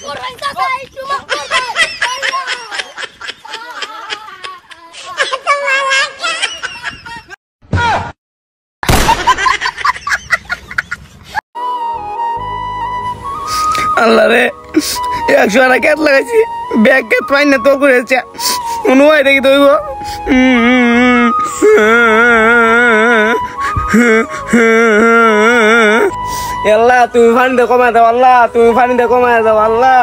করবেন চাচা, একটু মাফ করবেন। আল্লাহ রে 100 টাকা কেট লাগাইছি, ব্যাগ কেট পাই না তো করেছে কোনো হয় দেখি তৈব। আল্লাহ তুমি পানিতে কমায় দাও, আল্লাহ তুমি পানিতে কমায় দাও, আল্লাহ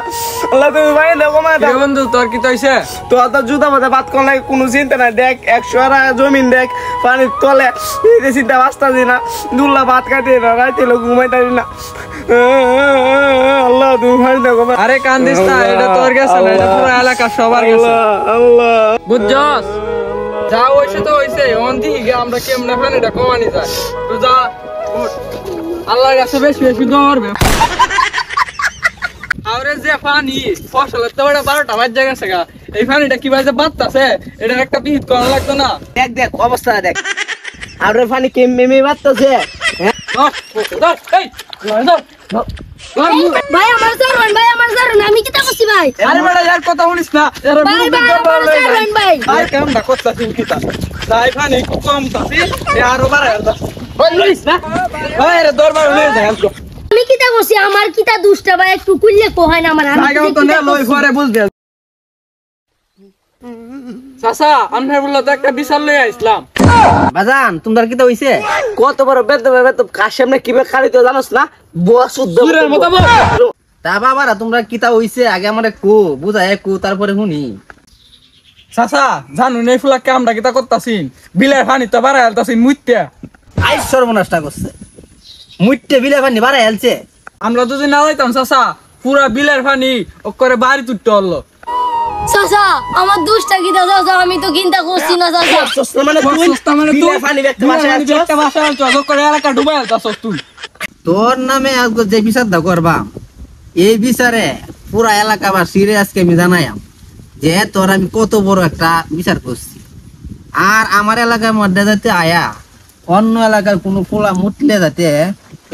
আল্লাহ তুমি পানিতে কমায় দাও। বন্ধু তোর কি হইছে? তোর তো জুতা মাথা বাদ করলে কোনো চিন্তা নাই। দেখ 100 টাকা জমিন, দেখ পানির তলে চিন্তা বাঁচতা দি না, দুল্লা ভাত কাটিয়ে না, রাইতে ঘুমাইতারি না। আল্লাহ তুমি পানিতে কমায়। আরে কান্দিস না, এটা তোর কাছে না, এটা পুরো এলাকা সবার কাছে। আল্লাহ বুঝছস? যা হইছে তো হইছে, অন দিকে আমরা কেমনে পানিটা কমানি যায়। তো যা উঠ, আল্লাহর কাছে বেশি বেশি দোয়া করবে। আরে যে পানি ফসলের তো 12টা বাজে গেছে গা, এই পানিটা কি বাজে বাড়তাছে, এটা একটা বিহিত করা লাগতো না? দেখ দেখ অবস্থা দেখ, আর পানি কেমে বাড়তেছে। ভাই আমার জারুন, ভাই আমার জারুন, আমি কি তা করছি ভাই? আরে বেটা यार কথা বলিস না, এর ভাই ভাই আমার জারুন ভাই। ভাই কেমন করতাছিস কিতা? তাই পানি কম তাছি, আরো বাড়ায় দা। বলিস না ভাই, এর দরবার লয়ে যায়। আমি কি তা করছি? আমার কি তা দুষ্টা ভাই, একটু কুললে কোহায় না আমার। জায়গা তো না লই পরে বুঝবে। চাচা আনহার বললো তো একটা বিশাল লই আইছিলাম। বাজান তোমার কি তো হইছে? কত বড় বেদ কার সামনে কিভাবে খালি তো জানোস না? বুয়া শুদ্ধ সুরের মতো বল। তা বাবারা তোমরা কিতা হইছে আগে আমারে কো, বুঝায় কো, তারপরে শুনি। চাচা জানু নেই ফুলাকে আমরা কিতা করতাছিন, বিলের পানি তো বাড়ায় আলতাছিন মুইতে। আই সর্বনাশটা করছে, মুইতে বিলে পানি বাড়াই আলছে। আমরা যদি না যাইতাম চাচা, পুরা বিলের পানি করে বাড়ি তুলতে হলো। চাচা আমার দুষ্টা কি তা চাচা, আমি তো চিন্তা করছি না চাচা। মানে তুই মানে তুই বিলের পানি দেখতে বাসায় আলছস? একটা বাসায় আলছস, করে এলাকা ডুবাই আলতাছস তুই। তোর নামে আজকে যে বিচারটা করবা, এই বিচারে পুরা এলাকাবাসীরে আজকে আমি জানাইম যে তোর আমি কত বড় একটা বিচার করছি। আর আমার এলাকার মধ্যে যাতে আয়া অন্য এলাকার কোনো পোলা মুতলে যাতে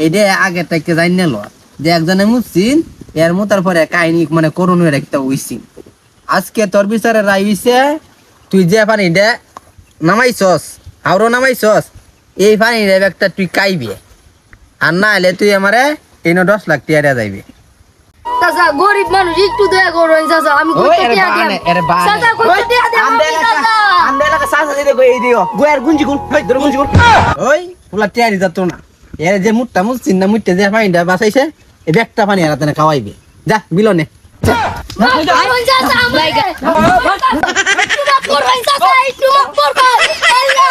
এটা আগে থেকে জানি নিল যে একজনে মুতছিন, এর মুতার পরে কাহিনী মানে করুণের একটা হইছি। আজকে তোর বিচারে রায় হইছে, তুই যে পানিটা নামাইছস, আরো নামাইছস, এই পানিটা একটা তুই কাইবি, আর না হলে তুই আমারে 10 লাখ টাকা যাইবে। চাচা গরিব মানুষ, একটু দয়া করুন চাচা, আমি কইতে দিয়া দেব। চাচা কইতে দিয়া দেব আমি চাচা। আমরা এলাকা সাসা দিতে কই দিও গোয়ার গুঞ্জি গুল, হই ধরে গুঞ্জি গুল। ওই ফুলা টিয়ারি যত না, এর যে মুট্টা মুছিন না, মুটতে যে পানিটা বাঁচাইছে, এই ব্যাগটা পানি আর হাতে খাওয়াইবে। যা বিলনে আইন চাচা আমার একটু মাফ করবেন চাচা, একটু মাফ করবেন। আল্লাহ